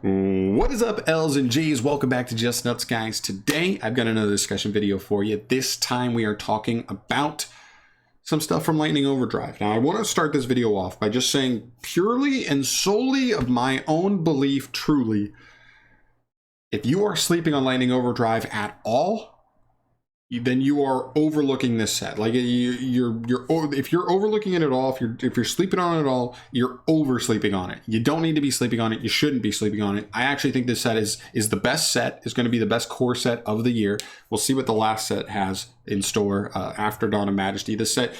What is up, L's and G's? Welcome back to Just Nuts, guys. Today, I've got another discussion video for you. This time, we are talking about some stuff from Lightning Overdrive. Now, I want to start this video off by just saying purely and solely of my own belief, truly, if you are sleeping on Lightning Overdrive at all, then you are overlooking this set. Like if you're overlooking it at all, if you're sleeping on it at all, you're oversleeping on it. You don't need to be sleeping on it. You shouldn't be sleeping on it. I actually think this set is the best set. Is going to be the best core set of the year. We'll see what the last set has in store after Dawn of Majesty. This set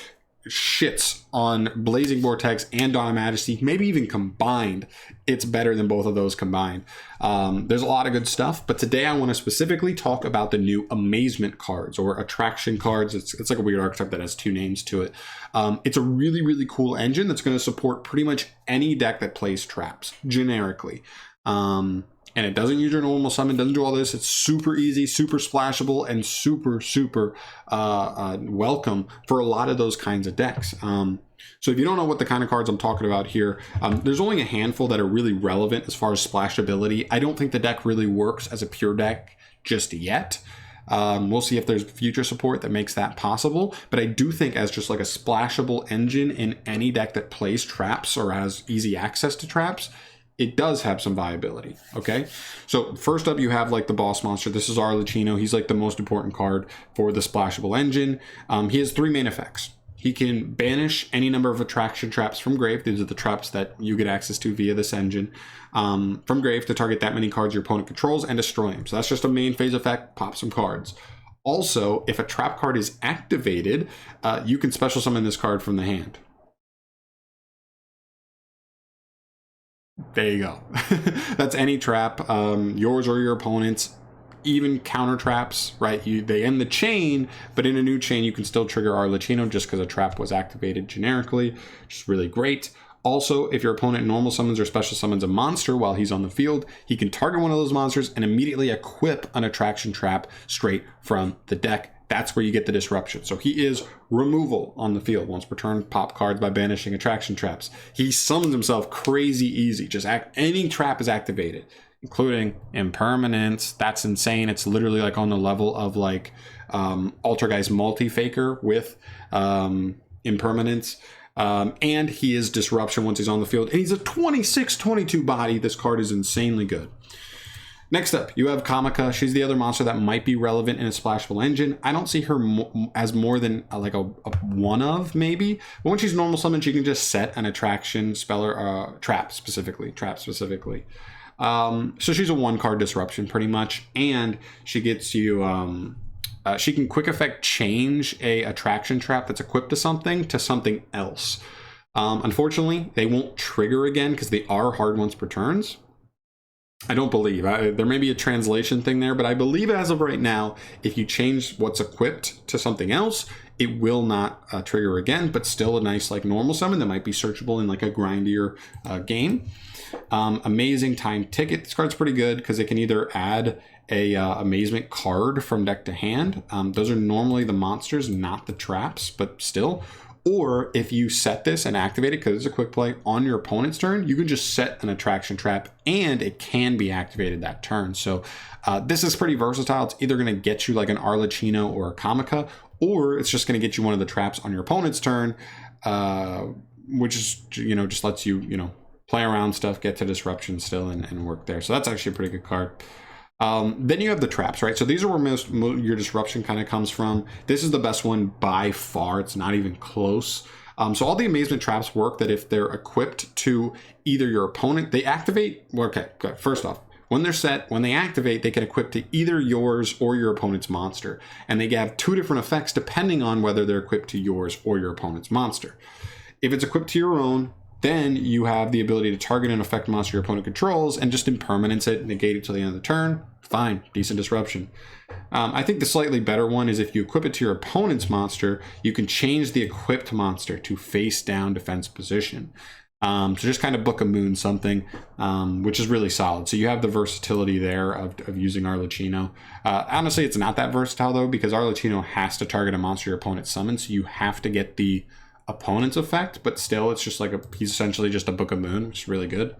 shits on Blazing Vortex and Dawn of Majesty, maybe even combined. It's better than both of those combined. There's a lot of good stuff, but today I want to specifically talk about the new Amazement cards or Attraction cards. It's like a weird archetype that has two names to it. It's a really, really cool engine that's going to support pretty much any deck that plays traps generically. And it doesn't use your normal summon, doesn't do all this. It's super easy, super splashable, and super welcome for a lot of those kinds of decks. So if you don't know what the kind of cards I'm talking about here, there's only a handful that are really relevant as far as splashability. I don't think the deck really works as a pure deck just yet. We'll see if there's future support that makes that possible. But I do think as just like a splashable engine in any deck that plays traps or has easy access to traps, it does have some viability. Okay, so first up you have like the boss monster. This is Arlecchino. He's like the most important card for the splashable engine. He has three main effects. He can banish any number of attraction traps from grave. These are the traps that you get access to via this engine from grave to target that many cards your opponent controls and destroy them. So that's just a main phase effect. Pop some cards. Also, if a trap card is activated, you can special summon this card from the hand. There you go. That's any trap, yours or your opponent's, even counter traps, right? They end the chain, but in a new chain, you can still trigger Arlecchino just because a trap was activated generically, which is really great. Also, if your opponent normal summons or special summons a monster while he's on the field, he can target one of those monsters and immediately equip an attraction trap straight from the deck. That's where you get the disruption. So he is removal on the field. Once per turn, pop cards by banishing attraction traps. He summons himself crazy easy. Any trap is activated, including impermanence. That's insane. It's literally like on the level of like Altergeist multi-faker with impermanence. And he is disruption once he's on the field. And he's a 26-22 body. This card is insanely good. Next up, you have Kamika. She's the other monster that might be relevant in a splashable engine. I don't see her as more than like a one of, maybe. But when she's normal summoned, she can just set an attraction spell or trap specifically. So she's a one-card disruption pretty much. And she gets you... she can quick effect change a attraction trap that's equipped to something else. Unfortunately, they won't trigger again because they are hard once per turns. I don't believe. There may be a translation thing there, but I believe as of right now, if you change what's equipped to something else, it will not trigger again, but still a nice like normal summon that might be searchable in like a grindier game. Amazing time ticket. This card's pretty good because it can either add a amazement card from deck to hand. Those are normally the monsters, not the traps, but still. Or if you set this and activate it, because it's a quick play, on your opponent's turn, you can just set an attraction trap and it can be activated that turn. So this is pretty versatile. It's either going to get you like an Arlecchino or a Kamika, or it's just going to get you one of the traps on your opponent's turn, which is, just lets you, play around stuff, get to disruption still and work there. So that's actually a pretty good card. Then you have the traps, right? So these are where your disruption kind of comes from. This is the best one by far. It's not even close. So all the amazement traps work that if they're equipped to either your opponent, they activate. Well, okay, good. First off, when they're set, when they activate, they can equip to either yours or your opponent's monster. And they have two different effects depending on whether they're equipped to yours or your opponent's monster. If it's equipped to your own, then you have the ability to target and affect monster your opponent controls and just impermanence it, negate it till the end of the turn. Fine, decent disruption. I think the slightly better one is if you equip it to your opponent's monster, you can change the equipped monster to face down defense position. So just kind of book a moon something, which is really solid. So you have the versatility there of using Arlecchino. Honestly, it's not that versatile though, because Arlecchino has to target a monster your opponent summons. So you have to get the opponent's effect, but still it's just like he's essentially just a Book of Moon, which is really good.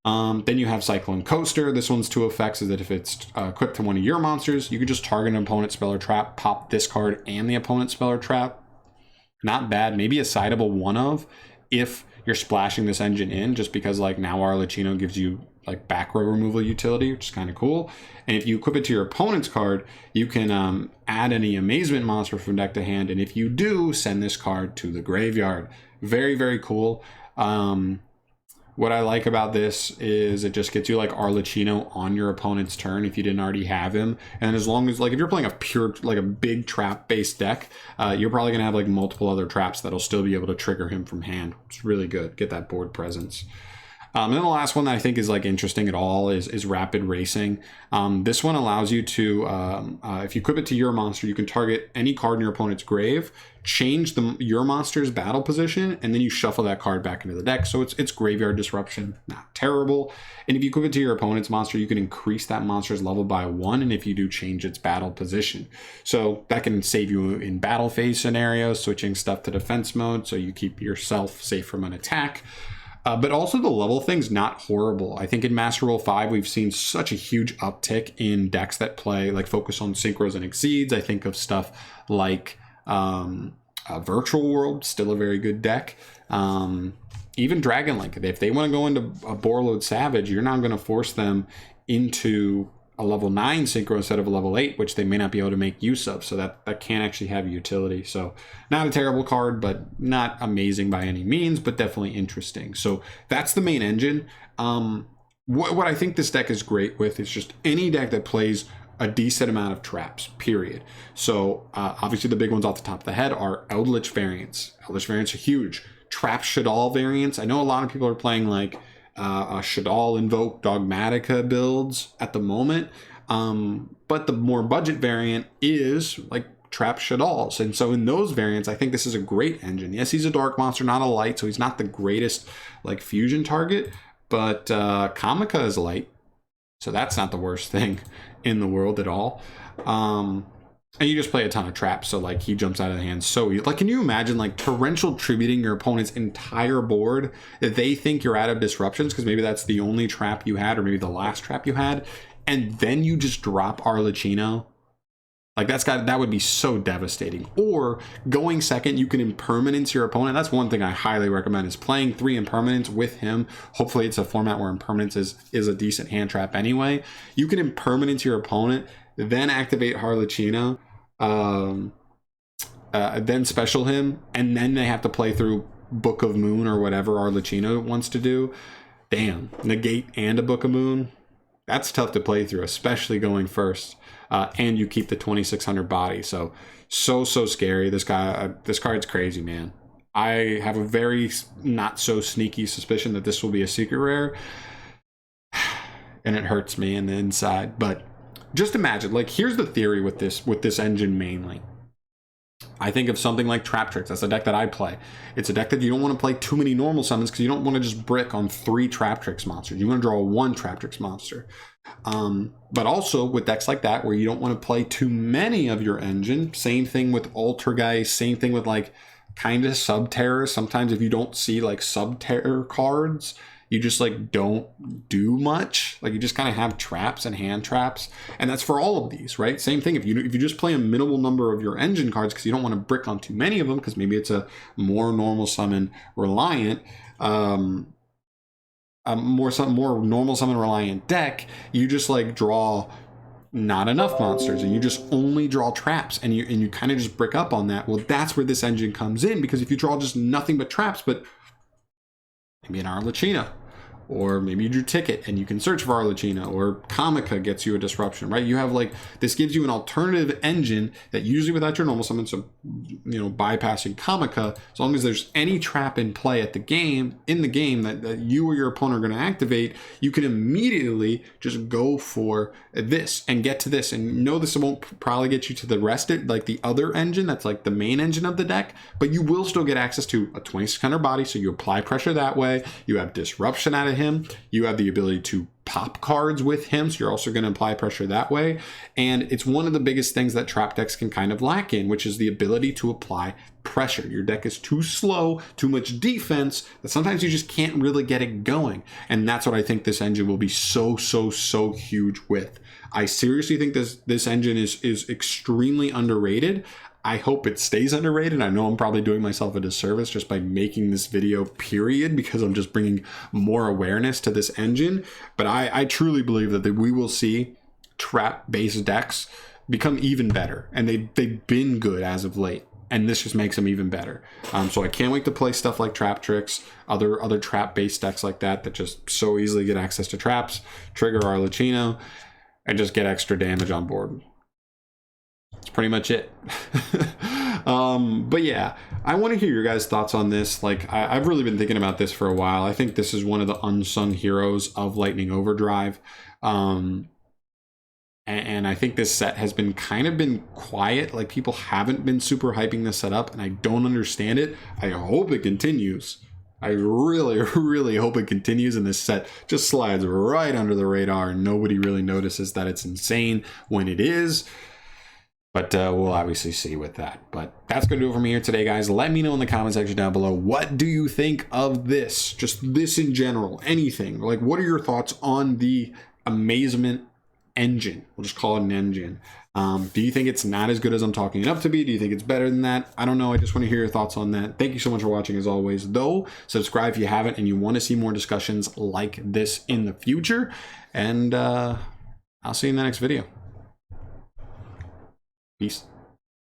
Then you have Cyclone Coaster. This one's two effects is that if it's equipped to one of your monsters, you could just target an opponent's spell or trap, pop this card and the opponent's spell or trap. Not bad. Maybe a sideable one of if you're splashing this engine in, just because like now Arlecchino gives you like back row removal utility, which is kind of cool. And if you equip it to your opponent's card, you can add any amazement monster from deck to hand. And if you do, send this card to the graveyard. Very, very cool. What I like about this is it just gets you like Arlecchino on your opponent's turn if you didn't already have him. And as long as like if you're playing a pure like a big trap based deck, you're probably gonna have like multiple other traps that'll still be able to trigger him from hand. It's really good. Get that board presence. And then the last one that I think is like interesting at all is Rapid Racing. This one allows you to, if you equip it to your monster, you can target any card in your opponent's grave, change your monster's battle position, and then you shuffle that card back into the deck. So it's graveyard disruption, not terrible. And if you equip it to your opponent's monster, you can increase that monster's level by 1, and if you do, change its battle position. So that can save you in battle phase scenarios, switching stuff to defense mode, so you keep yourself safe from an attack. But also the level thing's not horrible. I think in Master Rule 5, we've seen such a huge uptick in decks that play, like focus on synchros and exceeds. I think of stuff like Virtual World, still a very good deck. Even Dragon Link, if they want to go into a Boarload Savage, you're not going to force them into a level 9 synchro instead of a level 8, which they may not be able to make use of. So that can actually have utility. So not a terrible card, but not amazing by any means, but definitely interesting. So that's the main engine. What I think this deck is great with is just any deck that plays a decent amount of traps, period. So obviously the big ones off the top of the head are Eldritch variants. Eldritch variants are huge. Trap Shaddoll variants. I know a lot of people are playing like Shaddoll Invoke Dogmatica builds at the moment, but the more budget variant is like Trap Shaddolls, and so in those variants I think this is a great engine. Yes, he's a dark monster, not a light, so he's not the greatest like fusion target, but Kamika is light, so that's not the worst thing in the world at all. And you just play a ton of traps, so like he jumps out of the hand so easy. Like, can you imagine like torrential tributing your opponent's entire board if they think you're out of disruptions because maybe that's the only trap you had or maybe the last trap you had, and then you just drop Arlecchino? Like that would be so devastating. Or going second, you can impermanence your opponent. That's one thing I highly recommend is playing 3 impermanence with him. Hopefully it's a format where impermanence is a decent hand trap anyway. You can impermanence your opponent, then activate Arlecchino, then special him, and then they have to play through Book of Moon or whatever Arlecchino wants to do. Damn, negate and a Book of Moon. That's tough to play through, especially going first. And you keep the 2600 body. So scary. This card's crazy, man. I have a very not so sneaky suspicion that this will be a secret rare. And it hurts me in the inside. But just imagine, like, here's the theory with this engine mainly. I think of something like Trap Tricks. That's a deck that I play. It's a deck that you don't want to play too many normal summons because you don't want to just brick on 3 Trap Tricks monsters. You want to draw 1 Trap Tricks monster. But also with decks like that where you don't want to play too many of your engine. Same thing with Altergeist. Same thing with like kind of Subterror. Sometimes if you don't see like Subterror cards, you just like don't do much. Like you just kind of have traps and hand traps, and that's for all of these, right? Same thing. If you just play a minimal number of your engine cards because you don't want to brick on too many of them, because maybe it's a more normal summon reliant, more normal summon reliant deck, you just like draw not enough monsters and you just only draw traps, and you kind of just brick up on that. Well, that's where this engine comes in, because if you draw just nothing but traps, but maybe an Arlecchino, or maybe you drew Ticket and you can search for Arlecchino, or Kamika gets you a disruption, right? You have like, this gives you an alternative engine that usually without your normal summon, so, you know, bypassing Kamika, as long as there's any trap in play at the game, that you or your opponent are going to activate, you can immediately just go for this and get to this. And know this won't probably get you to the rest of like the other engine, that's like the main engine of the deck, but you will still get access to a 2600 body, so you apply pressure that way, you have disruption out of him. You have the ability to pop cards with him, so you're also going to apply pressure that way. And it's one of the biggest things that trap decks can kind of lack in, which is the ability to apply pressure. Your deck is too slow, too much defense, that sometimes you just can't really get it going. And that's what I think this engine will be so huge with. I seriously think this engine is extremely underrated. I hope it stays underrated. I know I'm probably doing myself a disservice just by making this video, period, because I'm just bringing more awareness to this engine. But I truly believe that we will see trap-based decks become even better. And they've been good as of late. And this just makes them even better. So I can't wait to play stuff like Trap Tricks, other trap-based decks like that just so easily get access to traps, trigger our Lechino, and just get extra damage on board. That's pretty much it. But yeah, I want to hear your guys' thoughts on this. Like, I've really been thinking about this for a while. I think this is one of the unsung heroes of Lightning Overdrive. And I think this set has been quiet. Like, people haven't been super hyping this set up, and I don't understand it. I hope it continues. I really hope it continues, and this set just slides right under the radar and nobody really notices that it's insane when it is. But we'll obviously see with that. But that's going to do it for me here today, guys. Let me know in the comment section down below. What do you think of this? Just this in general. Anything. Like, what are your thoughts on the Amazement engine? We'll just call it an engine. Do you think it's not as good as I'm talking it up to be? Do you think it's better than that? I don't know. I just want to hear your thoughts on that. Thank you so much for watching as always. Though, subscribe if you haven't and you want to see more discussions like this in the future. And I'll see you in the next video. Peace.